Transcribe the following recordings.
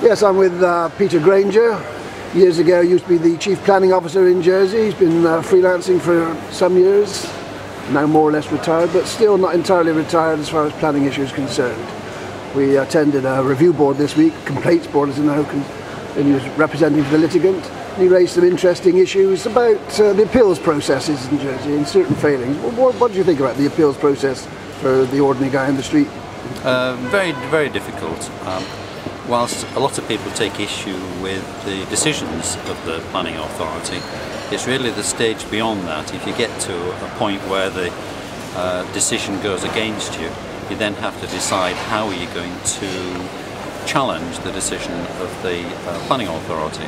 Yes, I'm with Peter Granger. Years ago, used to be the Chief Planning Officer in Jersey. He's been freelancing for some years, now more or less retired, but still not entirely retired as far as planning issues are concerned. We attended a review board this week, complaints board as you know, and he was representing the litigant. He raised some interesting issues about the appeals processes in Jersey and certain failings. What do you think about the appeals process for the ordinary guy in the street? Very, very difficult. Whilst a lot of people take issue with the decisions of the planning authority, it's really the stage beyond that. If you get to a point where the decision goes against you, you then have to decide how you're going to challenge the decision of the planning authority.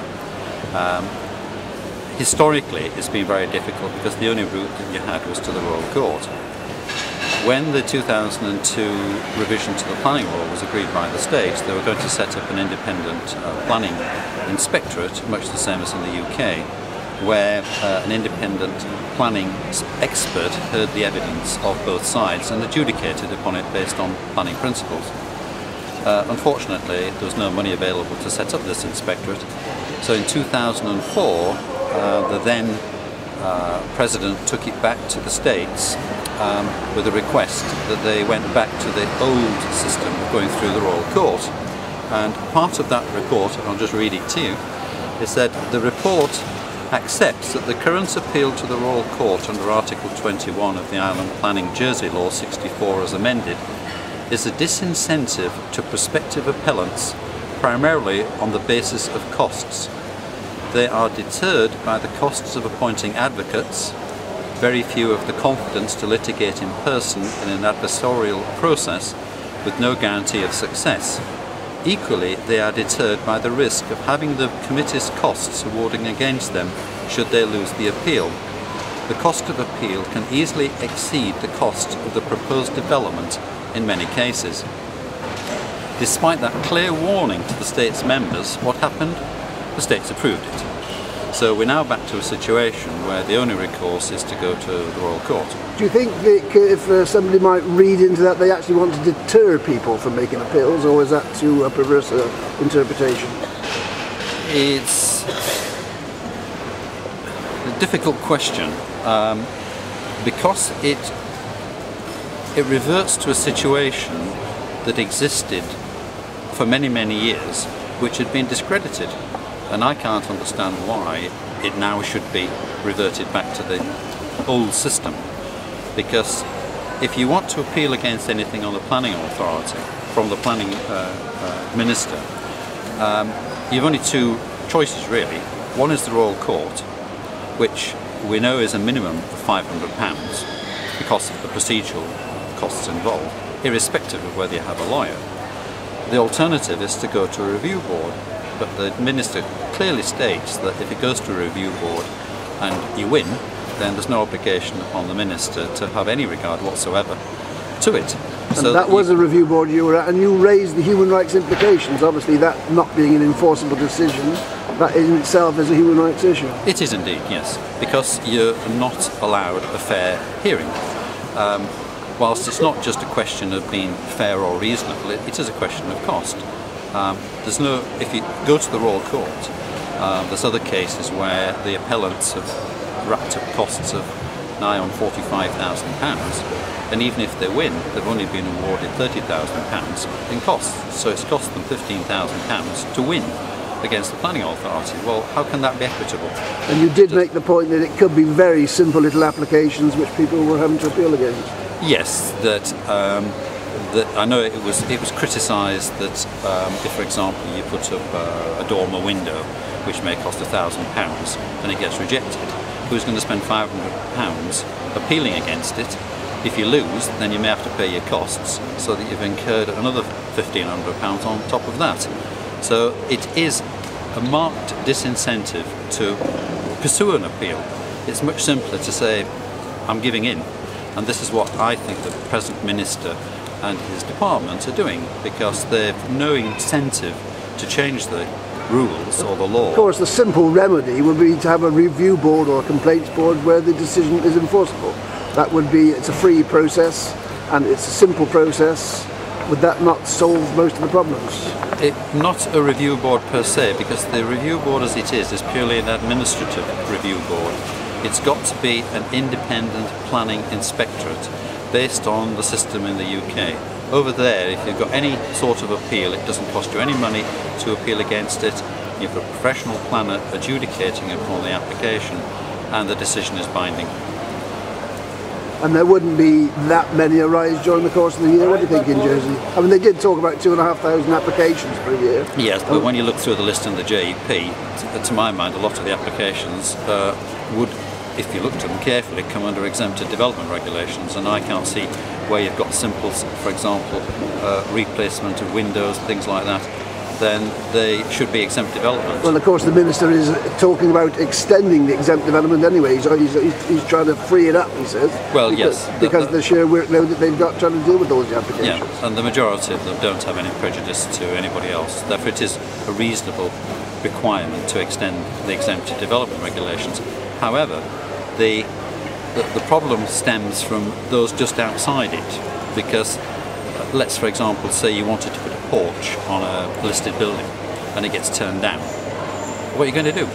Historically, it's been very difficult because the only route that you had was to the Royal Court. When the 2002 revision to the planning law was agreed by the states, they were going to set up an independent planning inspectorate, much the same as in the UK, where an independent planning expert heard the evidence of both sides and adjudicated upon it based on planning principles. Unfortunately, there was no money available to set up this inspectorate, so in 2004 the then President took it back to the states with a request that they went back to the old system of going through the Royal Court. And part of that report, and I'll just read it to you, is that the report accepts that the current appeal to the Royal Court under Article 21 of the Island Planning Jersey Law 64 as amended is a disincentive to prospective appellants primarily on the basis of costs. They are deterred by the costs of appointing advocates, very few have the confidence to litigate in person in an adversarial process with no guarantee of success. Equally, they are deterred by the risk of having the committee's costs awarding against them should they lose the appeal. The cost of appeal can easily exceed the cost of the proposed development in many cases. Despite that clear warning to the state's members, what happened? The states approved it. So we're now back to a situation where the only recourse is to go to the Royal Court. Do you think that if somebody might read into that they actually want to deter people from making appeals, or is that too a perverse interpretation? It's a difficult question because it reverts to a situation that existed for many, many years, which had been discredited. And I can't understand why it now should be reverted back to the old system. Because if you want to appeal against anything on the planning authority, from the planning minister, you've only two choices really. One is the Royal Court, which we know is a minimum of £500 because of the procedural costs involved, irrespective of whether you have a lawyer. The alternative is to go to a review board. But the minister clearly states that if it goes to a review board and you win, then there's no obligation upon the minister to have any regard whatsoever to it. And so that was a review board you were at, and you raised the human rights implications. Obviously that not being an enforceable decision, that in itself is a human rights issue. It is indeed, yes, because you're not allowed a fair hearing. Whilst it's not just a question of being fair or reasonable, it is a question of cost. If you go to the Royal Court, there's other cases where the appellants have racked up costs of nigh on £45,000, and even if they win, they've only been awarded £30,000 in costs, so it's cost them £15,000 to win against the planning authority. Well, how can that be equitable? And you did make the point that it could be very simple little applications which people were having to appeal against. Yes, that I know it was criticised that if, for example, you put up a dormer window which may cost £1,000 and it gets rejected, who's going to spend £500 appealing against it? If you lose, then you may have to pay your costs, so that you've incurred another £1,500 on top of that. So it is a marked disincentive to pursue an appeal. It's much simpler to say, I'm giving in, and this is what I think the present minister and his department are doing, because they've no incentive to change the rules or the law. Of course, the simple remedy would be to have a review board or a complaints board where the decision is enforceable. That would be, it's a free process and it's a simple process. Would that not solve most of the problems? Not a review board per se, because the review board as it is purely an administrative review board. It's got to be an independent planning inspectorate based on the system in the UK. Over there, if you've got any sort of appeal, it doesn't cost you any money to appeal against it. You've got a professional planner adjudicating upon the application, and the decision is binding. And there wouldn't be that many arise during the course of the year, what do you think, in Jersey? I mean, they did talk about 2,500 applications per year. Yes, but when you look through the list in the JEP, to my mind, a lot of the applications would, if you looked at them carefully, come under exempted development regulations, and I can't see where you've got simple, for example, replacement of windows, things like that, then they should be exempt development. Well, of course, the Minister is talking about extending the exempt development anyway. He's trying to free it up, he says. Well, because, yes. Because of the sheer workload that they've got trying to deal with those applications. Yeah, and the majority of them don't have any prejudice to anybody else. Therefore, it is a reasonable requirement to extend the exempted development regulations. However, the problem stems from those just outside it, because let's, for example, say you wanted to put a porch on a listed building and it gets turned down. What are you going to do?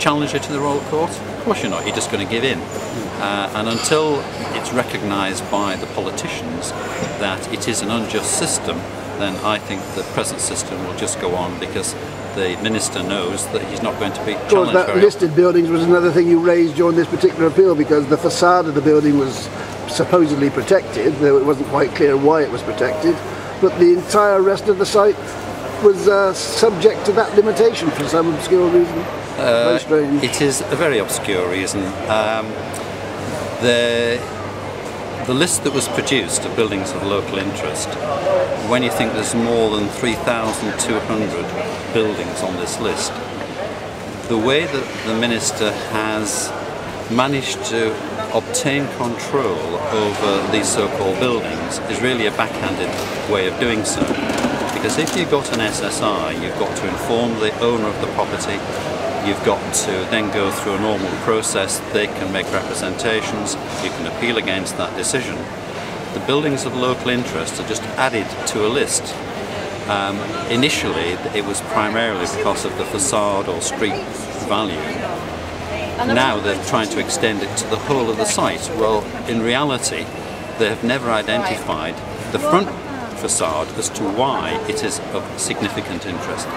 Challenge it to the Royal Court? Of course you're not, you're just going to give in. And until it's recognised by the politicians that it is an unjust system, then I think the present system will just go on, because the Minister knows that he's not going to be challenged. Of course, that listed buildings was another thing you raised during this particular appeal, because the facade of the building was supposedly protected, though it wasn't quite clear why it was protected, but the entire rest of the site was subject to that limitation for some obscure reason. Very strange. It is a very obscure reason. The list that was produced of buildings of local interest, when you think there's more than 3,200 buildings on this list, the way that the Minister has managed to obtain control over these so-called buildings is really a backhanded way of doing so. Because if you've got an SSI, you've got to inform the owner of the property, you've got to then go through a normal process, they can make representations, you can appeal against that decision. The buildings of local interest are just added to a list. Initially, it was primarily because of the facade or street value. Now they're trying to extend it to the whole of the site. Well, in reality, they have never identified the front facade as to why it is of significant interest.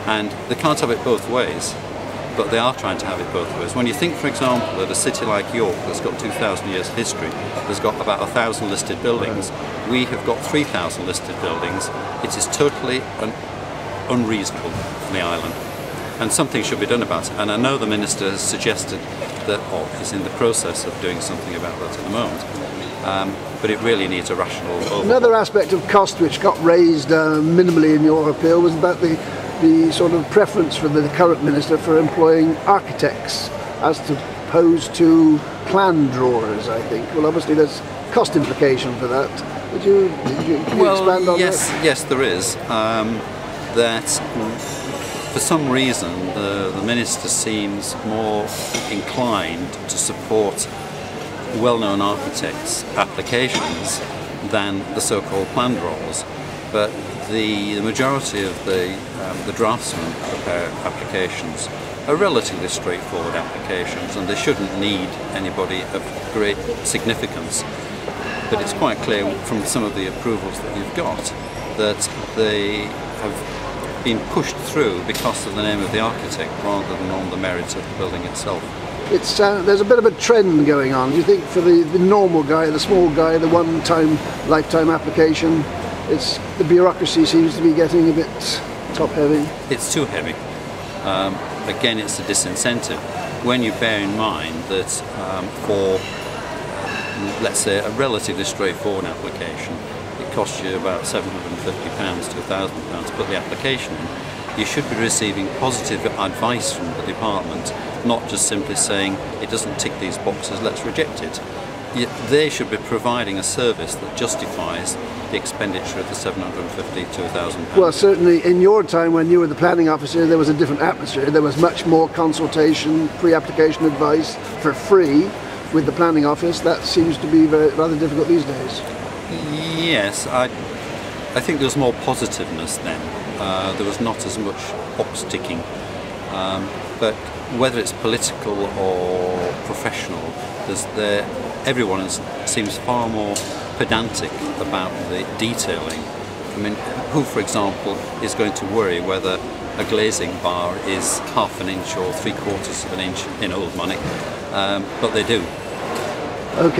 And they can't have it both ways, but they are trying to have it both ways. When you think, for example, that a city like York that's got 2,000 years of history has got about 1,000 listed buildings, we have got 3,000 listed buildings. It is totally unreasonable for the island. And something should be done about it. And I know the Minister has suggested that, or is in the process of doing something about that at the moment. But it really needs a rational overhaul. Another aspect of cost which got raised minimally in your appeal was about the sort of preference for the current Minister for employing architects as opposed to plan drawers, I think. Well, obviously there's cost implication for that. Can you expand on that? Yes, there is. That for some reason the Minister seems more inclined to support well-known architects' applications than the so-called plan drawers. But the majority of the draftsmen prepare applications are relatively straightforward applications, and they shouldn't need anybody of great significance. But it's quite clear from some of the approvals that you've got that they have been pushed through because of the name of the architect rather than on the merits of the building itself. It's there's a bit of a trend going on. Do you think for the normal guy, the small guy, the one-time, lifetime application, the bureaucracy seems to be getting a bit top-heavy? It's too heavy. Again, it's a disincentive. When you bear in mind that for, let's say, a relatively straightforward application, it costs you about £750 to £1,000 to put the application in, you should be receiving positive advice from the department, not just simply saying it doesn't tick these boxes, let's reject it. They should be providing a service that justifies the expenditure of the £750 to £1,000. Well, certainly in your time when you were the planning officer, there was a different atmosphere. There was much more consultation, pre-application advice for free with the planning office. That seems to be rather difficult these days. Yes, I think there's more positiveness then. there was not as much box ticking. But whether it's political or professional, everyone seems far more pedantic about the detailing. I mean, who, for example, is going to worry whether a glazing bar is half an inch or 3/4 of an inch in old money? But they do. Okay.